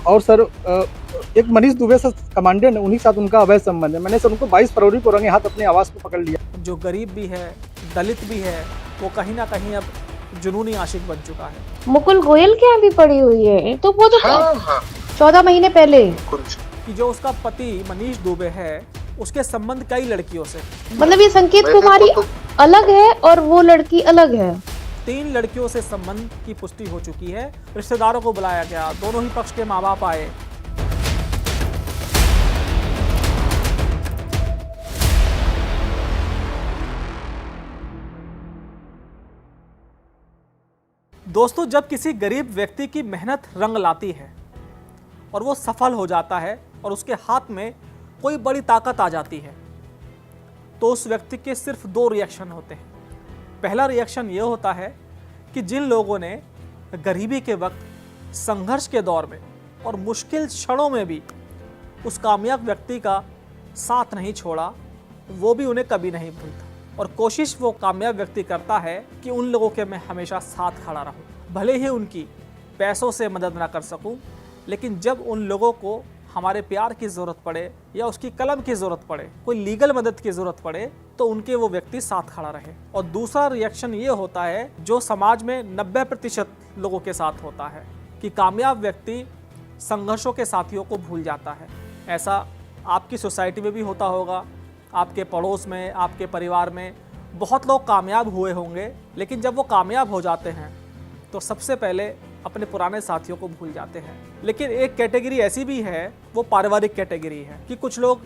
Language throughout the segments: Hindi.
और सर एक मनीष दुबे सर कमांडेंट है, उन्हीं के साथ उनका अवैध संबंध है। मैंने सर उनको 22 फरवरी को रंगे हाथ अपने आवास पर पकड़ लिया। जो गरीब भी है, दलित भी है, वो कहीं ना कहीं अब जुनूनी आशिक बन चुका है। मुकुल गोयल के यहाँ भी पड़ी हुई है, तो वो तो 14 महीने पहले कि जो उसका पति मनीष दुबे है, उसके संबंध कई लड़कियों से, मतलब ये संकेत कुमारी अलग है और वो लड़की अलग है। 3 लड़कियों से संबंध की पुष्टि हो चुकी है। रिश्तेदारों को बुलाया गया, दोनों ही पक्ष के माँ बाप आए। दोस्तों, जब किसी गरीब व्यक्ति की मेहनत रंग लाती है और वो सफल हो जाता है और उसके हाथ में कोई बड़ी ताकत आ जाती है, तो उस व्यक्ति के सिर्फ 2 रिएक्शन होते हैं। पहला रिएक्शन ये होता है कि जिन लोगों ने गरीबी के वक्त, संघर्ष के दौर में और मुश्किल क्षणों में भी उस कामयाब व्यक्ति का साथ नहीं छोड़ा, वो भी उन्हें कभी नहीं भूलता। और कोशिश वो कामयाब व्यक्ति करता है कि उन लोगों के मैं हमेशा साथ खड़ा रहूं। भले ही उनकी पैसों से मदद ना कर सकूं, लेकिन जब उन लोगों को हमारे प्यार की ज़रूरत पड़े या उसकी कलम की ज़रूरत पड़े, कोई लीगल मदद की ज़रूरत पड़े, तो उनके वो व्यक्ति साथ खड़ा रहे। और दूसरा रिएक्शन ये होता है जो समाज में 90% लोगों के साथ होता है कि कामयाब व्यक्ति संघर्षों के साथियों को भूल जाता है। ऐसा आपकी सोसाइटी में भी होता होगा, आपके पड़ोस में, आपके परिवार में बहुत लोग कामयाब हुए होंगे, लेकिन जब वो कामयाब हो जाते हैं तो सबसे पहले अपने पुराने साथियों को भूल जाते हैं। लेकिन एक कैटेगरी ऐसी भी है, वो पारिवारिक कैटेगरी है कि कुछ लोग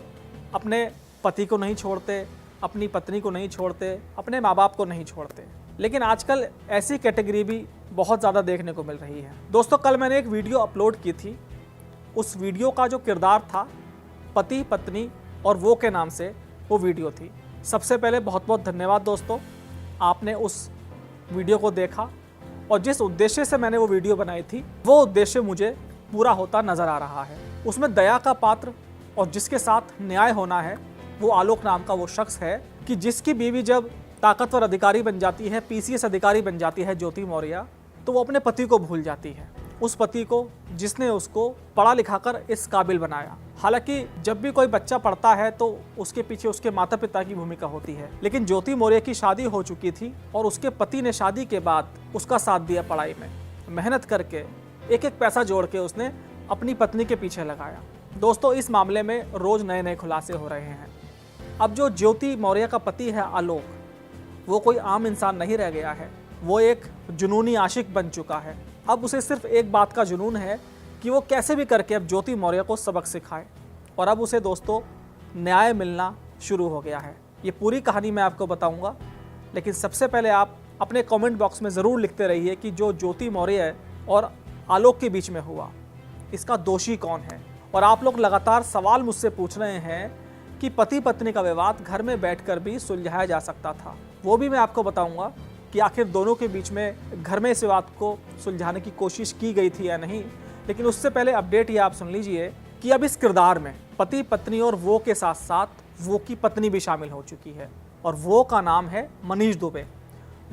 अपने पति को नहीं छोड़ते, अपनी पत्नी को नहीं छोड़ते, अपने माँ बाप को नहीं छोड़ते। लेकिन आजकल ऐसी कैटेगरी भी बहुत ज़्यादा देखने को मिल रही है। दोस्तों, कल मैंने एक वीडियो अपलोड की थी। उस वीडियो का जो किरदार था, पति पत्नी और वो के नाम से वो वीडियो थी। सबसे पहले बहुत बहुत धन्यवाद दोस्तों, आपने उस वीडियो को देखा और जिस उद्देश्य से मैंने वो वीडियो बनाई थी, वो उद्देश्य मुझे पूरा होता नज़र आ रहा है। उसमें दया का पात्र और जिसके साथ न्याय होना है, वो आलोक नाम का वो शख्स है कि जिसकी बीवी जब ताकतवर अधिकारी बन जाती है, PCS अधिकारी बन जाती है, ज्योति मौर्य, तो वो अपने पति को भूल जाती है। उस पति को जिसने उसको पढ़ा लिखाकर इस काबिल बनाया। हालांकि जब भी कोई बच्चा पढ़ता है तो उसके पीछे उसके माता पिता की भूमिका होती है, लेकिन ज्योति मौर्य की शादी हो चुकी थी और उसके पति ने शादी के बाद उसका साथ दिया पढ़ाई में। मेहनत करके एक एक पैसा जोड़ के उसने अपनी पत्नी के पीछे लगाया। दोस्तों, इस मामले में रोज नए नए खुलासे हो रहे हैं। अब जो ज्योति मौर्य का पति है आलोक, वो कोई आम इंसान नहीं रह गया है, वो एक जुनूनी आशिक बन चुका है। अब उसे सिर्फ एक बात का जुनून है कि वो कैसे भी करके अब ज्योति मौर्य को सबक सिखाए। और अब उसे दोस्तों न्याय मिलना शुरू हो गया है। ये पूरी कहानी मैं आपको बताऊंगा, लेकिन सबसे पहले आप अपने कमेंट बॉक्स में ज़रूर लिखते रहिए कि जो ज्योति मौर्य और आलोक के बीच में हुआ, इसका दोषी कौन है। और आप लोग लगातार सवाल मुझसे पूछ रहे हैं कि पति पत्नी का विवाद घर में बैठकर भी सुलझाया जा सकता था। वो भी मैं आपको बताऊंगा कि आखिर दोनों के बीच में घर में इस विवाद को सुलझाने की कोशिश की गई थी या नहीं। लेकिन उससे पहले अपडेट ये आप सुन लीजिए कि अब इस किरदार में पति पत्नी और वो के साथ साथ वो की पत्नी भी शामिल हो चुकी है। और वो का नाम है मनीष दुबे,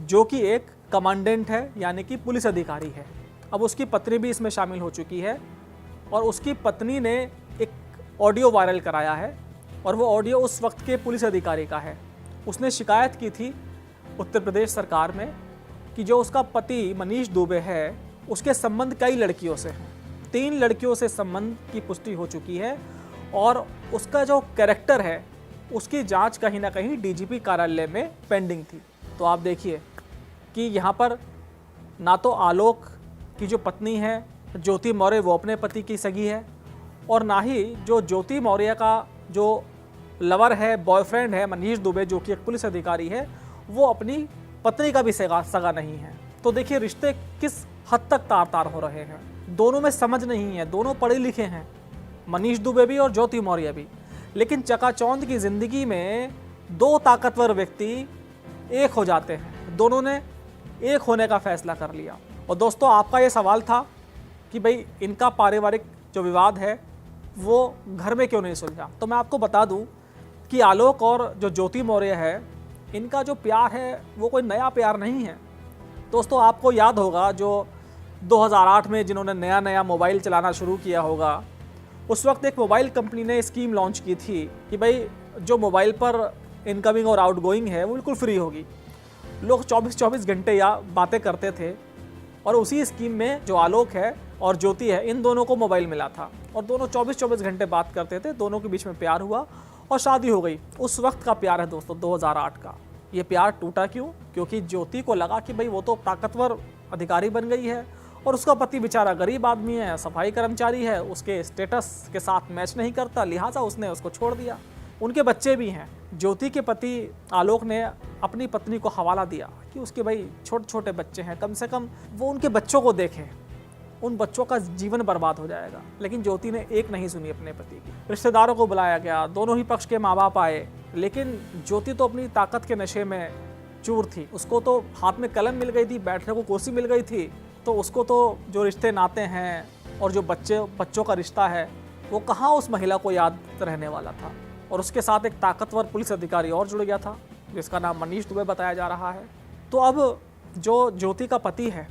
जो कि एक कमांडेंट है, यानी कि पुलिस अधिकारी है। अब उसकी पत्नी भी इसमें शामिल हो चुकी है और उसकी पत्नी ने एक ऑडियो वायरल कराया है और वो ऑडियो उस वक्त के पुलिस अधिकारी का है। उसने शिकायत की थी उत्तर प्रदेश सरकार में कि जो उसका पति मनीष दुबे है, उसके संबंध कई लड़कियों से हैं। 3 लड़कियों से संबंध की पुष्टि हो चुकी है और उसका जो कैरेक्टर है, उसकी जांच कहीं ना कहीं DGP कार्यालय में पेंडिंग थी। तो आप देखिए कि यहाँ पर ना तो आलोक की जो पत्नी है ज्योति मौर्य, वो अपने पति की सगी है, और ना ही जो ज्योति मौर्य का जो लवर है, बॉयफ्रेंड है मनीष दुबे, जो कि एक पुलिस अधिकारी है, वो अपनी पत्नी का भी सगा नहीं है। तो देखिए रिश्ते किस हद तक तार तार हो रहे हैं। दोनों में समझ नहीं है, दोनों पढ़े लिखे हैं, मनीष दुबे भी और ज्योति मौर्य भी। लेकिन चकाचौंध की ज़िंदगी में 2 ताकतवर व्यक्ति एक हो जाते हैं। दोनों ने एक होने का फैसला कर लिया। और दोस्तों, आपका ये सवाल था कि भाई इनका पारिवारिक जो विवाद है वो घर में क्यों नहीं सुलझा। तो मैं आपको बता दूं कि आलोक और जो ज्योति मौर्य है, इनका जो प्यार है वो कोई नया प्यार नहीं है। दोस्तों, आपको याद होगा जो 2008 में जिन्होंने नया नया मोबाइल चलाना शुरू किया होगा, उस वक्त एक मोबाइल कंपनी ने स्कीम लॉन्च की थी कि भाई जो मोबाइल पर इनकमिंग और आउटगोइंग है वो बिल्कुल फ्री होगी। लोग 24-24 घंटे या बातें करते थे और उसी स्कीम में जो आलोक है और ज्योति है, इन दोनों को मोबाइल मिला था और दोनों 24-24 घंटे बात करते थे। दोनों के बीच में प्यार हुआ और शादी हो गई। उस वक्त का प्यार है दोस्तों, 2008 का। ये प्यार टूटा क्यों? क्योंकि ज्योति को लगा कि भाई वो तो ताकतवर अधिकारी बन गई है और उसका पति बेचारा गरीब आदमी है, सफाई कर्मचारी है, उसके स्टेटस के साथ मैच नहीं करता, लिहाजा उसने उसको छोड़ दिया। उनके बच्चे भी हैं। ज्योति के पति आलोक ने अपनी पत्नी को हवाला दिया कि उसके भाई छोटे छोटे बच्चे हैं, कम से कम वो उनके बच्चों को देखें, उन बच्चों का जीवन बर्बाद हो जाएगा। लेकिन ज्योति ने एक नहीं सुनी अपने पति की। रिश्तेदारों को बुलाया गया, दोनों ही पक्ष के माँ बाप आए, लेकिन ज्योति तो अपनी ताकत के नशे में चूर थी। उसको तो हाथ में कलम मिल गई थी, बैठने को कुर्सी मिल गई थी, तो उसको तो जो रिश्ते नाते हैं और जो बच्चों का रिश्ता है वो कहाँ उस महिला को याद रहने वाला था। और उसके साथ एक ताकतवर पुलिस अधिकारी और जुड़ गया था जिसका नाम मनीष दुबे बताया जा रहा है। तो अब जो ज्योति का पति है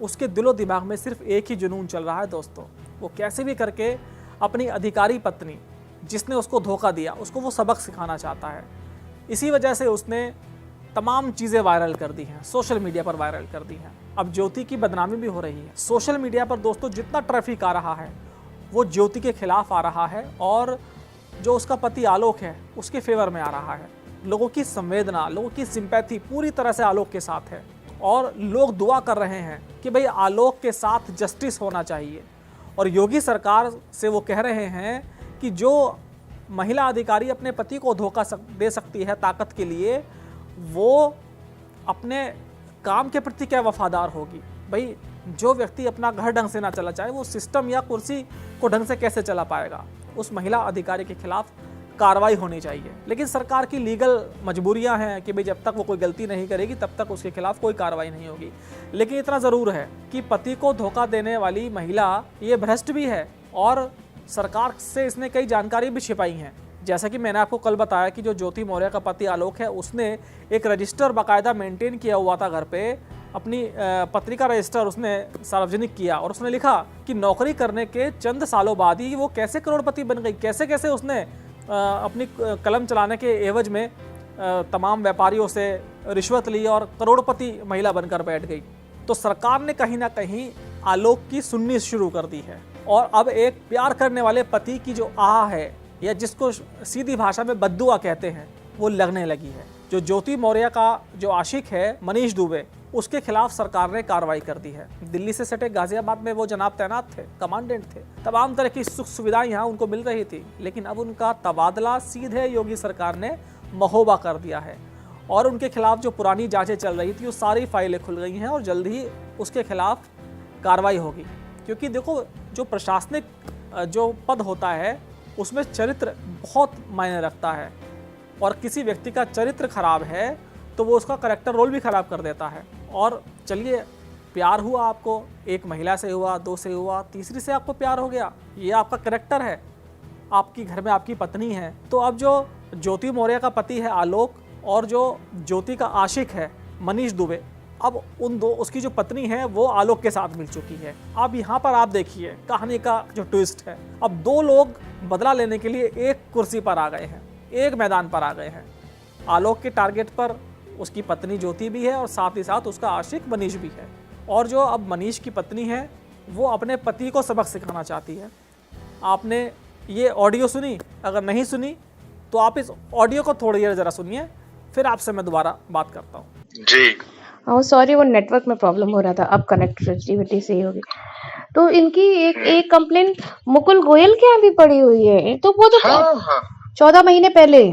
उसके दिलो दिमाग में सिर्फ एक ही जुनून चल रहा है दोस्तों, वो कैसे भी करके अपनी अधिकारी पत्नी जिसने उसको धोखा दिया उसको वो सबक सिखाना चाहता है। इसी वजह से उसने तमाम चीज़ें वायरल कर दी हैं, सोशल मीडिया पर वायरल कर दी हैं। अब ज्योति की बदनामी भी हो रही है। सोशल मीडिया पर दोस्तों जितना ट्रैफिक आ रहा है वो ज्योति के खिलाफ आ रहा है और जो उसका पति आलोक है उसके फेवर में आ रहा है। लोगों की संवेदना, लोगों की सिंपैथी पूरी तरह से आलोक के साथ है और लोग दुआ कर रहे हैं कि भाई आलोक के साथ जस्टिस होना चाहिए। और योगी सरकार से वो कह रहे हैं कि जो महिला अधिकारी अपने पति को धोखा दे सकती है ताकत के लिए, वो अपने काम के प्रति क्या वफादार होगी। भाई जो व्यक्ति अपना घर ढंग से ना चला चाहे वो सिस्टम या कुर्सी को ढंग से कैसे चला पाएगा। उस महिला अधिकारी के खिलाफ कार्रवाई होनी चाहिए। लेकिन सरकार की लीगल मजबूरियां हैं कि भाई जब तक वो कोई गलती नहीं करेगी तब तक उसके खिलाफ कोई कार्रवाई नहीं होगी। लेकिन इतना ज़रूर है कि पति को धोखा देने वाली महिला ये भ्रष्ट भी है और सरकार से इसने कई जानकारी भी छिपाई हैं। जैसा कि मैंने आपको कल बताया कि जो ज्योति मौर्य का पति आलोक है उसने एक रजिस्टर बाकायदा मेंटेन किया हुआ था घर पे, अपनी पत्नी का रजिस्टर उसने सार्वजनिक किया और उसने लिखा कि नौकरी करने के चंद सालों बाद ही वो कैसे करोड़पति बन गई, कैसे कैसे उसने अपनी कलम चलाने के एवज में तमाम व्यापारियों से रिश्वत ली और करोड़पति महिला बनकर बैठ गई। तो सरकार ने कहीं ना कहीं आलोक की सुननी शुरू कर दी है और अब एक प्यार करने वाले पति की जो आह है या जिसको सीधी भाषा में बद्दुआ कहते हैं वो लगने लगी है। जो ज्योति मौर्य का जो आशिक है मनीष दुबे, उसके खिलाफ सरकार ने कार्रवाई कर दी है। दिल्ली से सटे गाजियाबाद में वो जनाब तैनात थे, कमांडेंट थे, तमाम तरह की सुख सुविधाएं यहाँ उनको मिल रही थी। लेकिन अब उनका तबादला सीधे योगी सरकार ने महोबा कर दिया है और उनके खिलाफ जो पुरानी जांचें चल रही थी वो सारी फाइलें खुल गई हैं और जल्द ही उसके खिलाफ कार्रवाई होगी। क्योंकि देखो जो प्रशासनिक जो पद होता है उसमें चरित्र बहुत मायने रखता है और किसी व्यक्ति का चरित्र खराब है तो वो उसका करैक्टर रोल भी खराब कर देता है। और चलिए प्यार हुआ आपको, एक महिला से हुआ, दो से हुआ, तीसरी से आपको प्यार हो गया, ये आपका करैक्टर है, आपकी घर में आपकी पत्नी है। तो अब जो ज्योति मौर्य का पति है आलोक और जो ज्योति का आशिक है मनीष दुबे, अब उन दो उसकी जो पत्नी है वो आलोक के साथ मिल चुकी है। अब यहाँ पर आप देखिए कहानी का जो ट्विस्ट है, अब दो लोग बदला लेने के लिए एक कुर्सी पर आ गए हैं, एक मैदान पर आ गए हैं। आलोक के टारगेट पर उसकी पत्नी ज्योति भी है और साथ ही साथ उसका आशिक मनीष भी है। और जो अब मनीष की पत्नी है वो अपने पति को सबक सिखाना चाहती है। आपने ये ऑडियो सुनी? अगर नहीं सुनी तो आप इस ऑडियो को थोड़ी देर ज़रा सुनिए, फिर आपसे मैं दोबारा बात करता हूँ। जी सॉरी, वो नेटवर्क में प्रॉब्लम हो रहा था, अब कनेक्टिविटी सही होगी। तो इनकी एक कंप्लेन मुकुल गोयल के यहाँ भी पड़ी हुई है। तो वो तो 14 महीने पहले,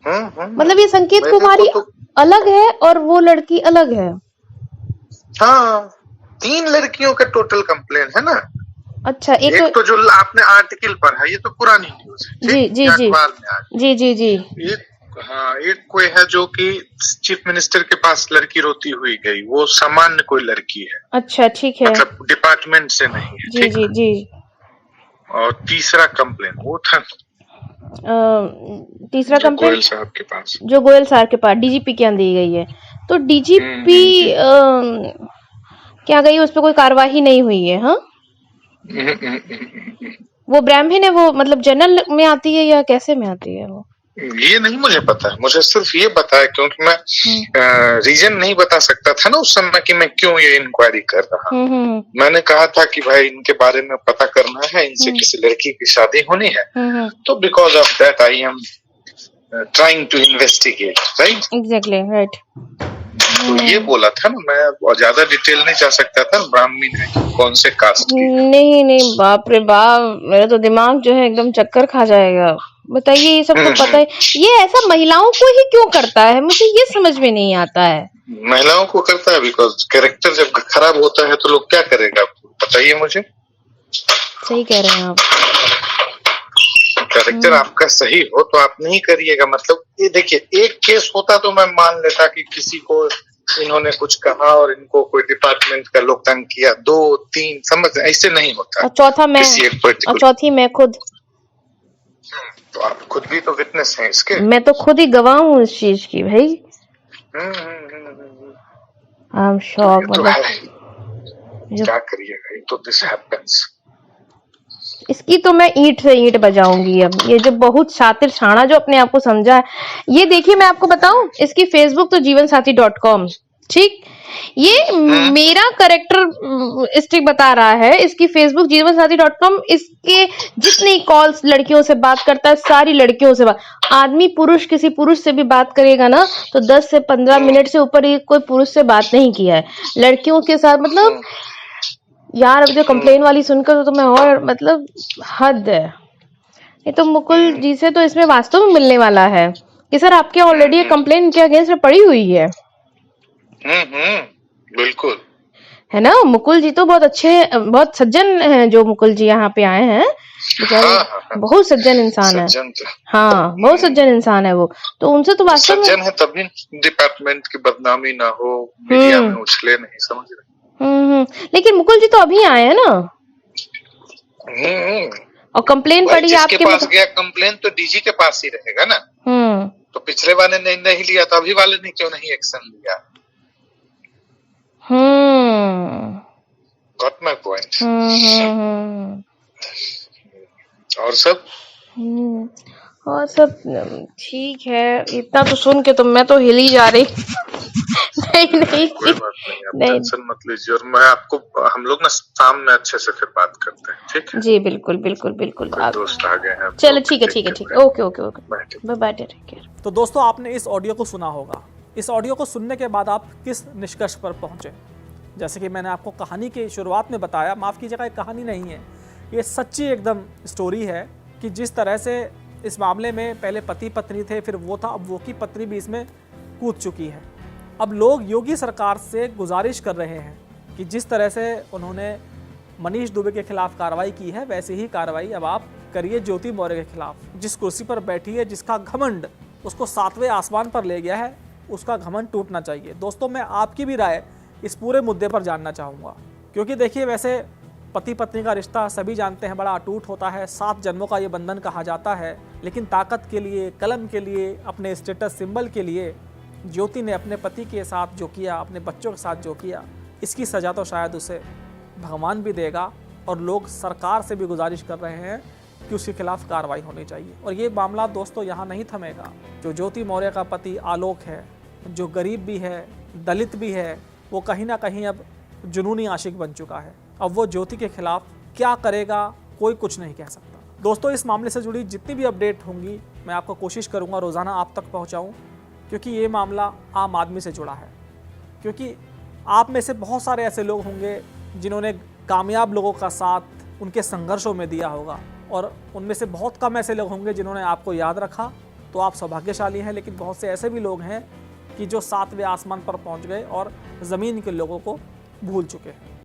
मतलब ये संकेत कुमारी अलग है और वो लड़की अलग है। हाँ, 3 लड़कियों का टोटल कंप्लेन है ना। अच्छा, एक तो जो आपने आर्टिकल पढ़ा ये तो पुरानी न्यूज है। जी जी जी जी जी जी। एक कोई है जो कि चीफ मिनिस्टर के पास लड़की रोती हुई गई, वो सामान्य कोई लड़की है। अच्छा ठीक है, मतलब डिपार्टमेंट से नहीं है। जी जी जी। और तीसरा कंप्लेन वो था तीसरा कंप्लेन गोयल साहब के पास, जो गोयल साहब के पास डीजीपी के यहाँ दी गई है। तो डीजीपी क्या गई, उस पर कोई कार्यवाही नहीं हुई है? हाँ, वो ब्राह्मण है, वो मतलब जनरल में आती है या कैसे में आती है वो? ये नहीं मुझे पता है, मुझे सिर्फ ये पता है क्योंकि मैं रीजन नहीं बता सकता था ना उस समय कि मैं क्यों ये इंक्वायरी कर रहा हूँ। मैंने कहा था कि भाई इनके बारे में पता करना है, इनसे किसी लड़की की शादी होनी है, तो because of that I am trying to investigate, right? Exactly, right. तो ये बोला था ना, मैं ज्यादा डिटेल नहीं जा सकता था। ब्राह्मण है, कौन से कास्ट की? नहीं नहीं, बाप रे बाप, मेरा तो दिमाग जो है एकदम चक्कर खा जाएगा। बताइए, ये सब तो पता है, ये ऐसा महिलाओं को ही क्यों करता है, मुझे ये समझ में नहीं आता है। महिलाओं को करता है बिकॉज कैरेक्टर जब खराब होता है तो लोग क्या करेगा, बताइए मुझे। सही कह रहे हैं आप। कैरेक्टर आपका सही हो तो आप नहीं करिएगा। मतलब ये देखिए, एक केस होता तो मैं मान लेता कि किसी को इन्होंने कुछ कहा और इनको कोई डिपार्टमेंट का लोग तंग किया, 2-3, समझ, ऐसे नहीं होता। और चौथा मैं, और चौथी मैं खुद। तो आप खुद भी तो विटनेस हैं इसके। मैं तो खुद ही गवाह हूँ इस चीज की भाई। I am shock. मतलब क्या करिएगा, तो दिस हैपेंस। इसकी तो मैं ईंट से ईंट बजाऊंगी अब। ये जो बहुत शातिर शाना जो अपने आप को समझा है, ये देखिए मैं आपको बताऊं, इसकी फेसबुक तो जीवनसाथी.com, ठीक, ये मेरा करेक्टर स्टिक बता रहा है। इसकी फेसबुक जीवनसाथी.com, इसके जितनी कॉल्स लड़कियों से बात करता है, सारी लड़कियों से बात। आदमी पुरुष किसी पुरुष से भी बात करेगा ना तो 10 से 15 मिनट से ऊपर ये कोई पुरुष से बात नहीं किया है। लड़कियों के साथ मतलब यार, अब जो कंप्लेन वाली सुनकर तो मैं और मतलब हद है। ये तो मुकुल जी से तो इसमें वास्तव में मिलने वाला है कि सर आपके ऑलरेडी कंप्लेन इनके अगेंस्ट में पड़ी हुई है। बिल्कुल है ना। मुकुल जी तो बहुत अच्छे, बहुत सज्जन हैं जो मुकुल जी यहाँ पे आए हैं, बेचारे बहुत सज्जन इंसान है। हाँ, बहुत सज्जन इंसान है वो। तो उनसे तो वास्तव में सज्जन है तभी डिपार्टमेंट की बदनामी ना हो, मीडिया में उछले नहीं, समझ रहे। लेकिन मुकुल जी तो अभी आए हैं ना, और कंप्लेन पड़ी आपके पास गया, कंप्लेन तो डीजी के पास ही रहेगा ना। तो पिछले वाले ने नहीं लिया तो अभी वाले ने क्यों नहीं एक्शन लिया? Got my point. और सब ठीक है। इतना तो सुन के तो मैं तो हिल ही जा रही। नहीं कोई बात नहीं, आप टेंशन मत लीजिए। और मैं आपको, हम लोग ना शाम में अच्छे से फिर बात करते हैं, ठीक है? जी बिल्कुल बिल्कुल बिल्कुल। आप दोस्त आ गए हैं। चलो ठीक है, ठीक है, ठीक है। Okay okay okay, bye bye, take care. तो दोस्तों, आपने इस ऑडियो को सुना होगा। इस ऑडियो को सुनने के बाद आप किस निष्कर्ष पर पहुंचे? जैसे कि मैंने आपको कहानी की शुरुआत में बताया, माफ़ कीजिएगा, एक कहानी नहीं है, ये सच्ची एकदम स्टोरी है कि जिस तरह से इस मामले में पहले पति पत्नी थे, फिर वो था, अब वो की पत्नी भी इसमें कूद चुकी है। अब लोग योगी सरकार से गुजारिश कर रहे हैं कि जिस तरह से उन्होंने मनीष दुबे के खिलाफ कार्रवाई की है, वैसी ही कार्रवाई अब आप करिए ज्योति मौर्य के खिलाफ। जिस कुर्सी पर बैठी है, जिसका घमंड उसको 7वें आसमान पर ले गया है, उसका घमंड टूटना चाहिए। दोस्तों, मैं आपकी भी राय इस पूरे मुद्दे पर जानना चाहूँगा, क्योंकि देखिए, वैसे पति पत्नी का रिश्ता सभी जानते हैं बड़ा अटूट होता है, 7 जन्मों का ये बंधन कहा जाता है। लेकिन ताकत के लिए, कलम के लिए, अपने स्टेटस सिंबल के लिए ज्योति ने अपने पति के साथ जो किया, अपने बच्चों के साथ जो किया, इसकी सज़ा तो शायद उसे भगवान भी देगा। और लोग सरकार से भी गुजारिश कर रहे हैं कि उसके खिलाफ कार्रवाई होनी चाहिए। और ये मामला दोस्तों यहाँ नहीं थमेगा। जो ज्योति मौर्य का पति आलोक है, जो गरीब भी है, दलित भी है, वो कहीं ना कहीं अब जुनूनी आशिक बन चुका है। अब वो ज्योति के खिलाफ क्या करेगा, कोई कुछ नहीं कह सकता। दोस्तों, इस मामले से जुड़ी जितनी भी अपडेट होंगी, मैं आपको कोशिश करूँगा रोज़ाना आप तक पहुँचाऊँ, क्योंकि ये मामला आम आदमी से जुड़ा है। क्योंकि आप में से बहुत सारे ऐसे लोग होंगे जिन्होंने कामयाब लोगों का साथ उनके संघर्षों में दिया होगा, और उनमें से बहुत कम ऐसे लोग होंगे जिन्होंने आपको याद रखा। तो आप सौभाग्यशाली हैं। लेकिन बहुत से ऐसे भी लोग हैं कि जो 7वें आसमान पर पहुंच गए और ज़मीन के लोगों को भूल चुके हैं।